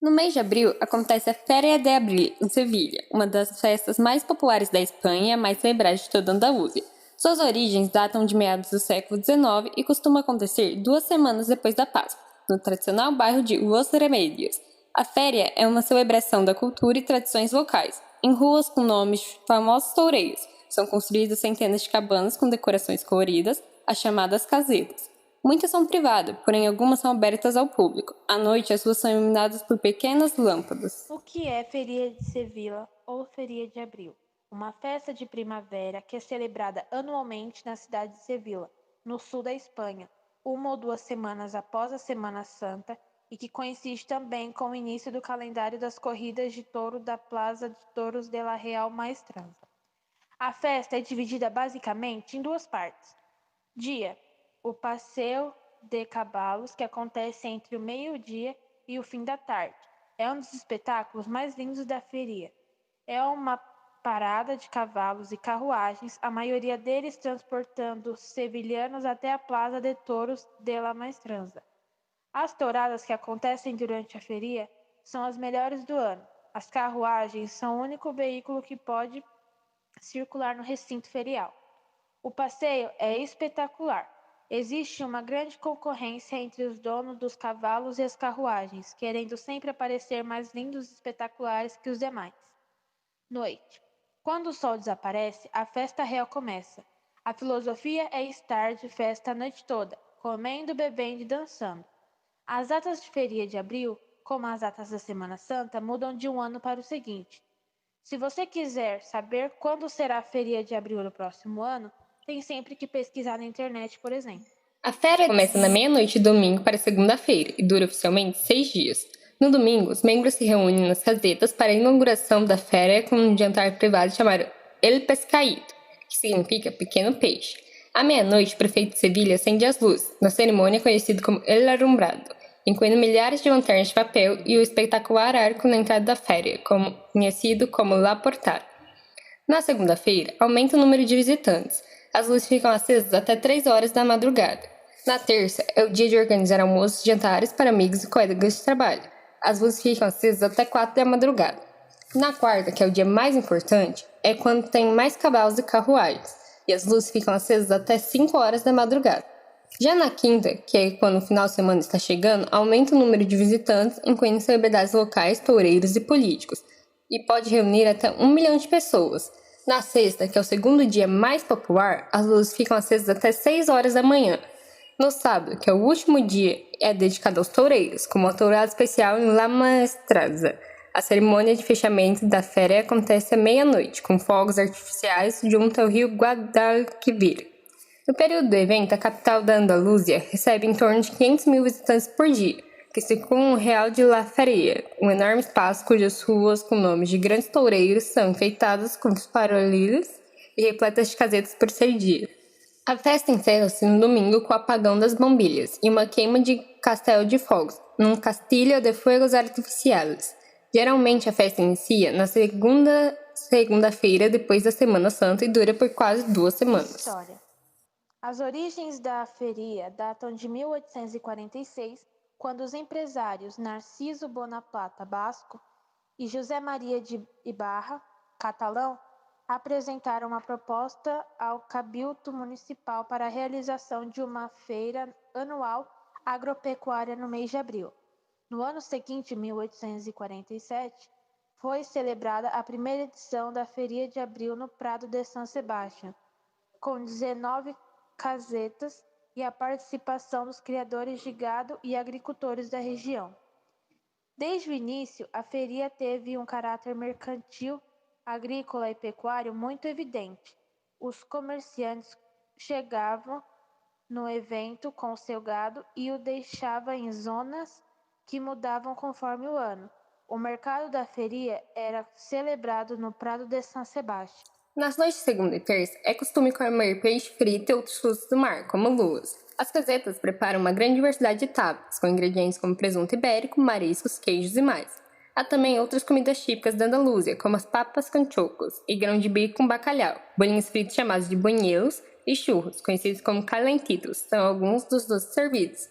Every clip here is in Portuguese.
No mês de abril, acontece a Féria de Abril, em Sevilha, uma das festas mais populares da Espanha e a mais celebrada de toda a Andaluzia. Suas origens datam de meados do século XIX e costuma acontecer 2 semanas depois da Páscoa, no tradicional bairro de Los Remedios. A féria é uma celebração da cultura e tradições locais. Em ruas com nomes de famosos toureiros, são construídas centenas de cabanas com decorações coloridas, as chamadas casetas. Muitas são privadas, porém algumas são abertas ao público. À noite, as ruas são iluminadas por pequenas lâmpadas. O que é Feria de Sevilla ou Feria de Abril? Uma festa de primavera que é celebrada anualmente na cidade de Sevilla, no sul da Espanha, 1 ou 2 semanas após a Semana Santa e que coincide também com o início do calendário das corridas de touro da Plaza de Touros de la Real Maestranza. A festa é dividida basicamente em 2 partes. Dia: o Passeio de Cavalos, que acontece entre o meio-dia e o fim da tarde. É um dos espetáculos mais lindos da feria. É uma parada de cavalos e carruagens, a maioria deles transportando sevilhanos até a Plaza de Touros de la Maestranza. As touradas que acontecem durante a feria são as melhores do ano. As carruagens são o único veículo que pode circular no recinto ferial. O passeio é espetacular. Existe uma grande concorrência entre os donos dos cavalos e as carruagens, querendo sempre parecer mais lindos e espetaculares que os demais. Noite: quando o sol desaparece, a festa real começa. A filosofia é estar de festa a noite toda, comendo, bebendo e dançando. As datas de feria de abril, como as datas da Semana Santa, mudam de um ano para o seguinte. Se você quiser saber quando será a feria de abril no próximo ano, tem sempre que pesquisar na internet, por exemplo. A féria começa na meia-noite de domingo para segunda-feira e dura oficialmente 6 dias. No domingo, os membros se reúnem nas casetas para a inauguração da féria com um jantar privado chamado El Pescadito, que significa pequeno peixe. À meia-noite, o prefeito de Sevilha acende as luzes, na cerimônia conhecida como El Alumbrado, incluindo milhares de lanternas de papel e o espetacular arco na entrada da féria, conhecido como La Portada. Na segunda-feira, aumenta o número de visitantes. As luzes ficam acesas até 3 horas da madrugada. Na terça, é o dia de organizar almoços e jantares para amigos e colegas de trabalho. As luzes ficam acesas até 4 da madrugada. Na quarta, que é o dia mais importante, é quando tem mais cavalos e carruagens, e as luzes ficam acesas até 5 horas da madrugada. Já na quinta, que é quando o final de semana está chegando, aumenta o número de visitantes, incluindo celebridades locais, toureiros e políticos, e pode reunir até 1 milhão de pessoas. Na sexta, que é o segundo dia mais popular, as luzes ficam acesas até 6 horas da manhã. No sábado, que é o último dia, é dedicado aos toureiros, com uma tourada especial em La Maestranza. A cerimônia de fechamento da féria acontece à meia-noite, com fogos artificiais junto ao rio Guadalquivir. No período do evento, a capital da Andaluzia recebe em torno de 500 mil visitantes por dia, que circulam o Real de la Feria, um enorme espaço cujas ruas com nomes de grandes toureiros são enfeitadas com farolilhos e repletas de casetas por ser dia. A festa encerra-se no domingo com o apagão das bombilhas e uma queima de castelo de fogos, num castilho de fuegos artificiales. Geralmente a festa inicia na segunda-feira depois da Semana Santa e dura por quase 2 semanas. História. As origens da feria datam de 1846, quando os empresários Narciso Bonaplata Basco e José Maria de Ibarra, catalão, apresentaram uma proposta ao Cabildo Municipal para a realização de uma feira anual agropecuária no mês de abril. No ano seguinte, 1847, foi celebrada a primeira edição da Feria de Abril no Prado de San Sebastián, com 19 casetas e a participação dos criadores de gado e agricultores da região. Desde o início, a feria teve um caráter mercantil, agrícola e pecuário muito evidente. Os comerciantes chegavam no evento com seu gado e o deixavam em zonas que mudavam conforme o ano. O mercado da feria era celebrado no Prado de San Sebastián. Nas noites de segunda e terça, é costume comer peixe frito e outros frutos do mar, como luas. As casetas preparam uma grande diversidade de tapas, com ingredientes como presunto ibérico, mariscos, queijos e mais. Há também outras comidas típicas da Andaluzia, como as papas com chocos e grão de bico com bacalhau, bolinhos fritos chamados de buñuelos e churros, conhecidos como calentitos, são alguns dos doces servidos.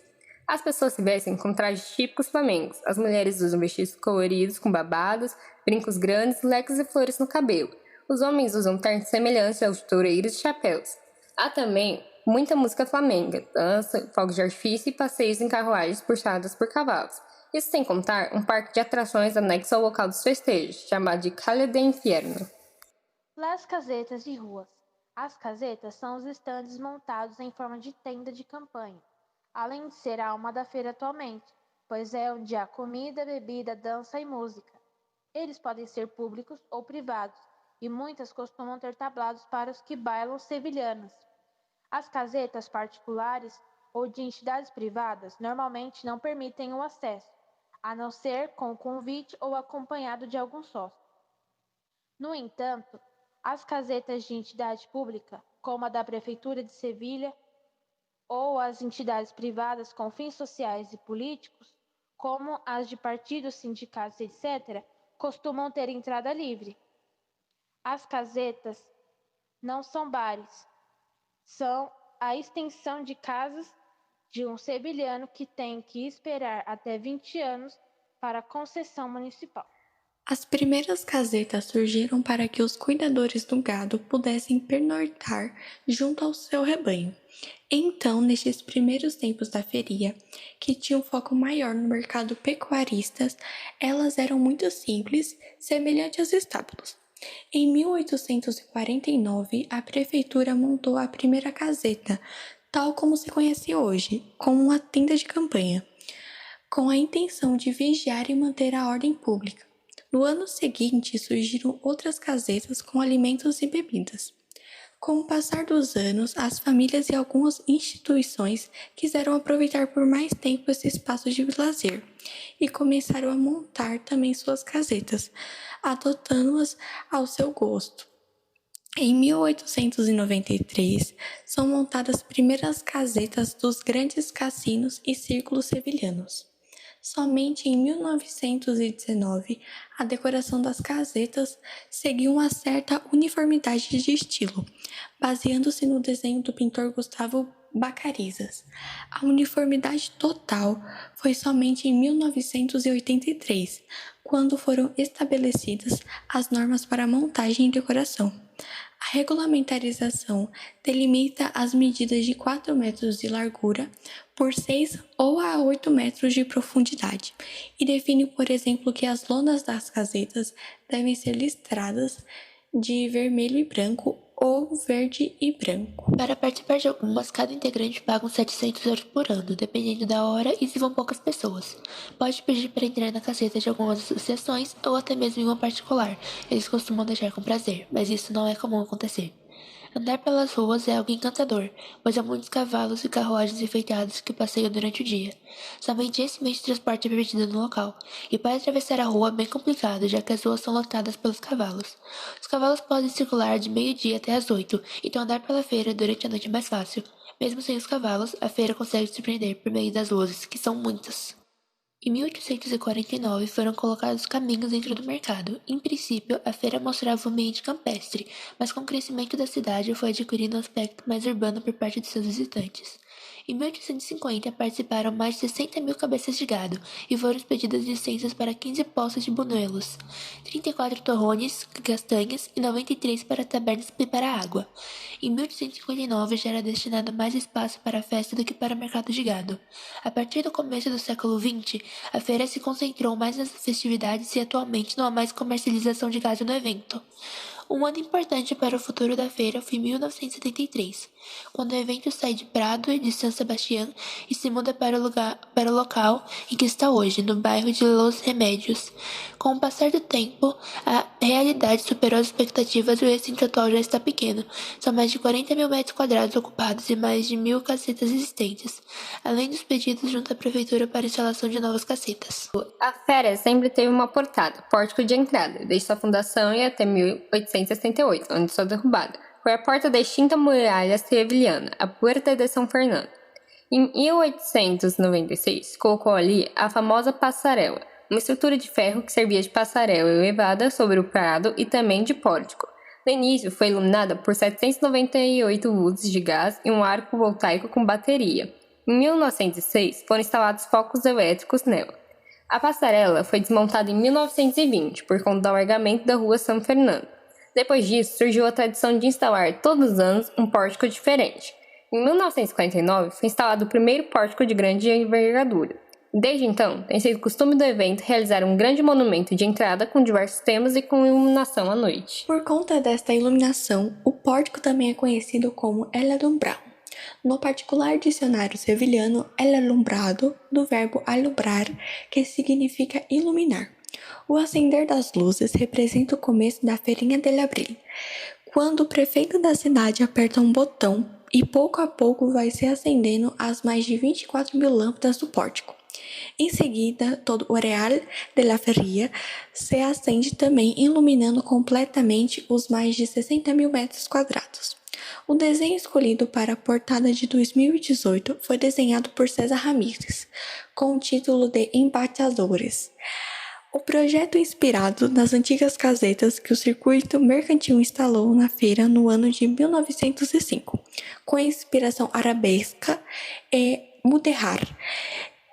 As pessoas se vestem com trajes típicos flamencos. As mulheres usam vestidos coloridos com babados, brincos grandes, leques e flores no cabelo. Os homens usam ternos semelhantes aos toureiros e chapéus. Há também muita música flamenga, dança, fogos de artifício e passeios em carruagens puxadas por cavalos. Isso sem contar um parque de atrações anexo ao local dos festejos, chamado de Calle de Infierno. Las casetas de ruas. As casetas são os estandes montados em forma de tenda de campanha, além de ser a alma da feira atualmente, pois é onde há comida, bebida, dança e música. Eles podem ser públicos ou privados, e muitas costumam ter tablados para os que bailam sevilhanas. As casetas particulares ou de entidades privadas normalmente não permitem o acesso, a não ser com convite ou acompanhado de algum sócio. No entanto, as casetas de entidade pública, como a da Prefeitura de Sevilha, ou as entidades privadas com fins sociais e políticos, como as de partidos, sindicatos, etc., costumam ter entrada livre. As casetas não são bares, são a extensão de casas de um sevilhano que tem que esperar até 20 anos para a concessão municipal. As primeiras casetas surgiram para que os cuidadores do gado pudessem pernoitar junto ao seu rebanho. Então, nestes primeiros tempos da feria, que tinha um foco maior no mercado pecuaristas, elas eram muito simples, semelhantes aos estábulos. Em 1849, a prefeitura montou a primeira caseta, tal como se conhece hoje, como uma tenda de campanha, com a intenção de vigiar e manter a ordem pública. No ano seguinte, surgiram outras casetas com alimentos e bebidas. Com o passar dos anos, as famílias e algumas instituições quiseram aproveitar por mais tempo esse espaço de lazer e começaram a montar também suas casetas, adotando-as ao seu gosto. Em 1893, são montadas as primeiras casetas dos grandes cassinos e círculos sevilhanos. Somente em 1919, a decoração das casetas seguiu uma certa uniformidade de estilo, baseando-se no desenho do pintor Gustavo Bacarizas. A uniformidade total foi somente em 1983, quando foram estabelecidas as normas para montagem e decoração. A regulamentarização delimita as medidas de 4 metros de largura por 6 ou a 8 metros de profundidade e define, por exemplo, que as lonas das casetas devem ser listradas de vermelho e branco ou verde e branco. Para participar de algumas, cada integrante paga uns 700 euros por ano, dependendo da hora e se vão poucas pessoas. Pode pedir para entrar na caseta de algumas associações ou até mesmo em uma particular. Eles costumam deixar com prazer, mas isso não é comum acontecer. Andar pelas ruas é algo encantador, pois há muitos cavalos e carruagens enfeitados que passeiam durante o dia. Somente esse meio de transporte é permitido no local, e para atravessar a rua é bem complicado, já que as ruas são lotadas pelos cavalos. Os cavalos podem circular de meio-dia até as 8, então andar pela feira durante a noite é mais fácil. Mesmo sem os cavalos, a feira consegue surpreender por meio das luzes, que são muitas. Em 1849 foram colocados caminhos dentro do mercado. Em princípio, a feira mostrava um ambiente campestre, mas com o crescimento da cidade foi adquirindo um aspecto mais urbano por parte de seus visitantes. Em 1850 participaram mais de 60 mil cabeças de gado e foram expedidas licenças para 15 poços de buñuelos, 34 torrones, castanhas e 93 para tabernas e para água. Em 1859 já era destinado mais espaço para a festa do que para o mercado de gado. A partir do começo do século XX, a feira se concentrou mais nas festividades e atualmente não há mais comercialização de gado no evento. Um ano importante para o futuro da feira foi 1973, quando o evento sai de Prado e de San Sebastián e se muda para o local em que está hoje, no bairro de Los Remédios. Com o passar do tempo, a realidade superou as expectativas e o recinto atual já está pequeno. São mais de 40 mil metros quadrados ocupados e mais de 1.000 casetas existentes, além dos pedidos junto à prefeitura para instalação de novas casetas. A feira sempre teve uma portada, pórtico de entrada, desde sua fundação e até 1868, onde foi derrubada. Foi a porta da extinta muralha sevilhana, a Puerta de São Fernando. Em 1896, colocou ali a famosa passarela, uma estrutura de ferro que servia de passarela elevada sobre o prado e também de pórtico. No início, foi iluminada por 798 luzes de gás e um arco voltaico com bateria. Em 1906, foram instalados focos elétricos nela. A passarela foi desmontada em 1920 por conta do alargamento da rua São Fernando. Depois disso, surgiu a tradição de instalar todos os anos um pórtico diferente. Em 1949, foi instalado o primeiro pórtico de grande envergadura. Desde então, tem sido costume do evento realizar um grande monumento de entrada com diversos temas e com iluminação à noite. Por conta desta iluminação, o pórtico também é conhecido como El Alumbrado. No particular dicionário sevilhano, el alumbrado, do verbo alumbrar, que significa iluminar. O acender das luzes representa o começo da Feirinha de Abril, quando o prefeito da cidade aperta um botão e pouco a pouco vai se acendendo as mais de 24 mil lâmpadas do pórtico. Em seguida, todo o areal de la feria se acende também, iluminando completamente os mais de 60 mil metros quadrados. O desenho escolhido para a portada de 2018 foi desenhado por César Ramírez, com o título de Embaixadores. O projeto inspirado nas antigas casetas que o circuito mercantil instalou na feira no ano de 1905, com a inspiração arabesca e mudéjar.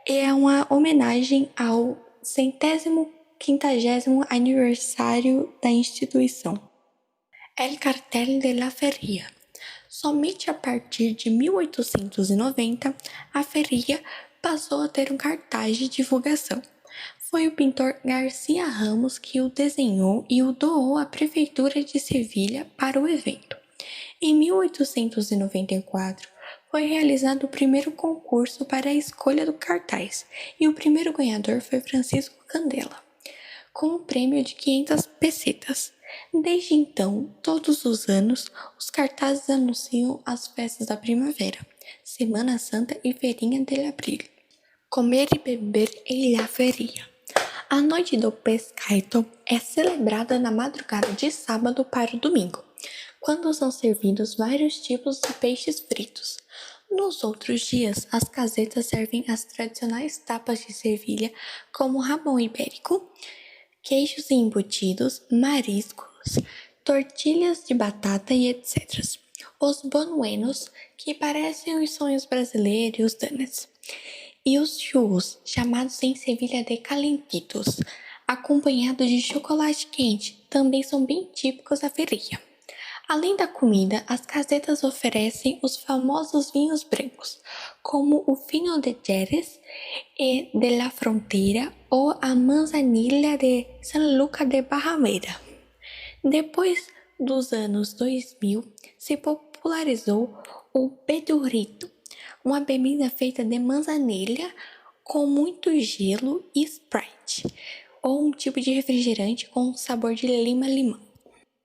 É uma homenagem ao 150º aniversário da instituição. El Cartel de la Feria. Somente a partir de 1890, a feria passou a ter um cartaz de divulgação. Foi o pintor Garcia Ramos que o desenhou e o doou à Prefeitura de Sevilha para o evento. Em 1894, foi realizado o primeiro concurso para a escolha do cartaz e o primeiro ganhador foi Francisco Candela, com um prêmio de 500 pesetas. Desde então, todos os anos, os cartazes anunciam as festas da primavera, Semana Santa e Feirinha de Abril. Comer e beber em la feria. A noite do pescaito é celebrada na madrugada de sábado para o domingo, quando são servidos vários tipos de peixes fritos. Nos outros dias, as casetas servem as tradicionais tapas de Sevilha, como ramão ibérico, queijos embutidos, mariscos, tortilhas de batata e etc. Os bonuenos, que parecem os sonhos brasileiros, e os donuts. E os churros, chamados em Sevilha de calentitos, acompanhados de chocolate quente, também são bem típicos da feria. Além da comida, as casetas oferecem os famosos vinhos brancos, como o Fino de Jerez e de la Fronteira ou a Manzanilla de San Luca de Barrameda. Depois dos anos 2000, se popularizou o pedurrito, uma bebida feita de manzanilha com muito gelo e Sprite, ou um tipo de refrigerante com sabor de lima-limão.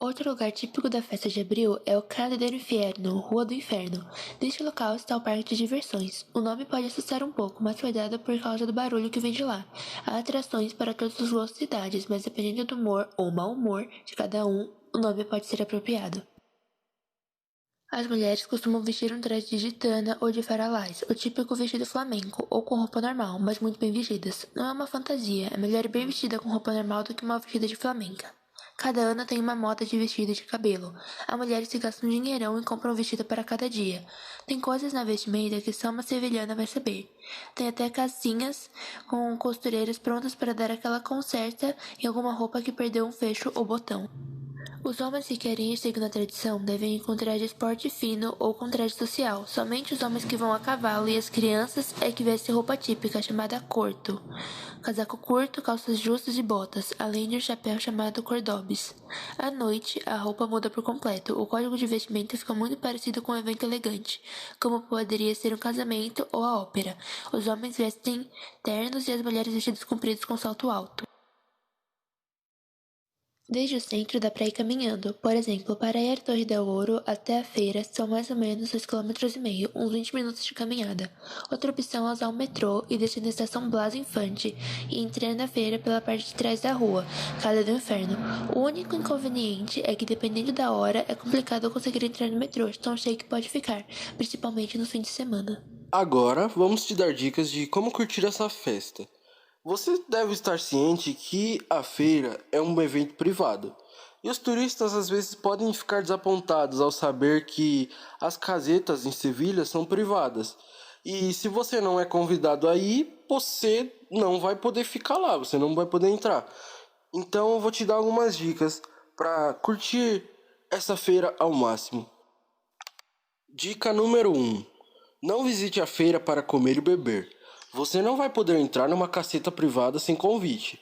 Outro lugar típico da festa de abril é o Calle del Infierno, Rua do Inferno. Neste local está o parque de diversões. O nome pode assustar um pouco, mas foi dado por causa do barulho que vem de lá. Há atrações para todos os gostos e idades, mas dependendo do humor ou mau humor de cada um, o nome pode ser apropriado. As mulheres costumam vestir um traje de gitana ou de faralás, o típico vestido flamenco, ou com roupa normal, mas muito bem vestidas. Não é uma fantasia, é melhor ir bem vestida com roupa normal do que uma vestida de flamenca. Cada ano tem uma moda de vestido e de cabelo. Há mulheres que gastam um dinheirão e compram um vestido para cada dia. Tem coisas na vestimenta que só uma sevilhana vai saber. Tem até casinhas com costureiras prontas para dar aquela conserta em alguma roupa que perdeu um fecho ou botão. Os homens que querem ir seguindo a tradição devem ir com traje esporte fino ou com traje social. Somente os homens que vão a cavalo e as crianças é que vestem roupa típica chamada corto. Casaco curto, calças justas e botas, além de um chapéu chamado cordobes. À noite, a roupa muda por completo. O código de vestimenta fica muito parecido com um evento elegante, como poderia ser um casamento ou a ópera. Os homens vestem ternos e as mulheres vestidos compridos com salto alto. Desde o centro dá para ir caminhando. Por exemplo, para ir à Torre del Ouro até a feira são mais ou menos 2,5 km, uns 20 minutos de caminhada. Outra opção é usar o metrô e descer na estação Blas Infante e entrar na feira pela parte de trás da rua, Calle do Inferno. O único inconveniente é que dependendo da hora é complicado conseguir entrar no metrô, tão cheio que pode ficar, principalmente no fim de semana. Agora vamos te dar dicas de como curtir essa festa. Você deve estar ciente que a feira é um evento privado, e os turistas às vezes podem ficar desapontados ao saber que as casetas em Sevilha são privadas, E se você não é convidado aí, você não vai poder ficar lá, você não vai poder entrar. Então eu vou te dar algumas dicas para curtir essa feira ao máximo. Dica número 1. Não visite a feira para comer e beber. Você não vai poder entrar numa caceta privada sem convite.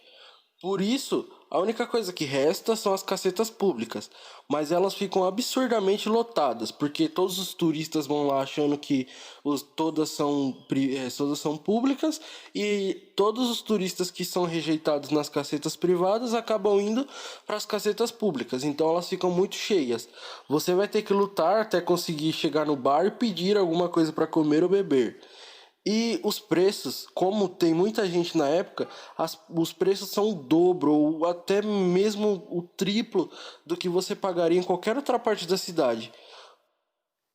Por isso, a única coisa que resta são as cacetas públicas, mas elas ficam absurdamente lotadas, porque todos os turistas vão lá achando que todas são públicas, e todos os turistas que são rejeitados nas cacetas privadas acabam indo para as cacetas públicas, então elas ficam muito cheias. Você vai ter que lutar até conseguir chegar no bar e pedir alguma coisa para comer ou beber. E os preços, como tem muita gente na época, os preços são o dobro ou até mesmo o triplo do que você pagaria em qualquer outra parte da cidade.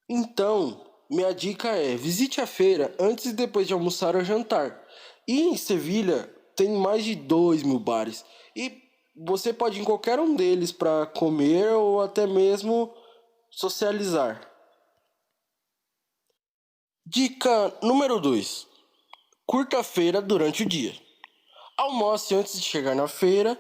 Então, minha dica é: visite a feira antes e depois de almoçar ou jantar. E em Sevilha tem mais de 2.000 bares. E você pode ir em qualquer um deles para comer ou até mesmo socializar. Dica número 2. Curta a feira durante o dia. Almoce antes de chegar na feira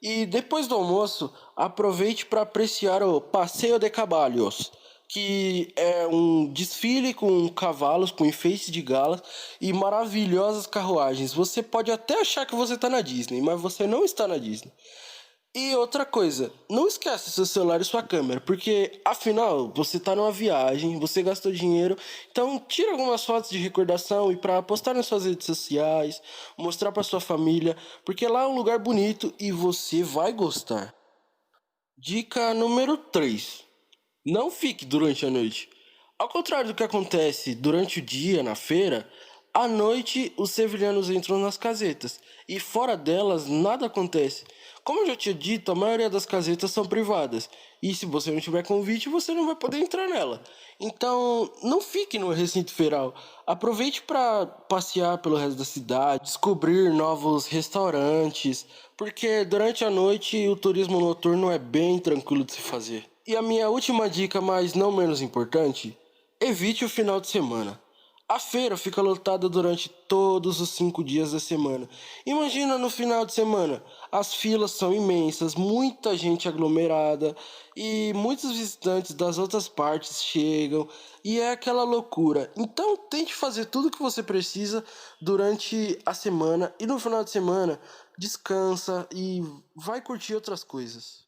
e depois do almoço aproveite para apreciar o Passeio de Caballos, que é um desfile com cavalos, com enfeites de galas e maravilhosas carruagens. Você pode até achar que você está na Disney, mas você não está na Disney. E outra coisa, não esquece seu celular e sua câmera, porque afinal você tá numa viagem, você gastou dinheiro, então tira algumas fotos de recordação e para postar nas suas redes sociais, mostrar para sua família, porque lá é um lugar bonito e você vai gostar. Dica número 3. Não fique durante a noite. Ao contrário do que acontece durante o dia na feira, à noite os sevilhanos entram nas casetas e fora delas nada acontece. Como eu já tinha dito, a maioria das casetas são privadas e se você não tiver convite, você não vai poder entrar nela. Então, não fique no recinto feiral. Aproveite para passear pelo resto da cidade, descobrir novos restaurantes, porque durante a noite o turismo noturno é bem tranquilo de se fazer. E a minha última dica, mas não menos importante, evite o final de semana. A feira fica lotada durante todos os 5 dias da semana. Imagina no final de semana, as filas são imensas, muita gente aglomerada e muitos visitantes das outras partes chegam e é aquela loucura. Então tente fazer tudo o que você precisa durante a semana e no final de semana descansa e vai curtir outras coisas.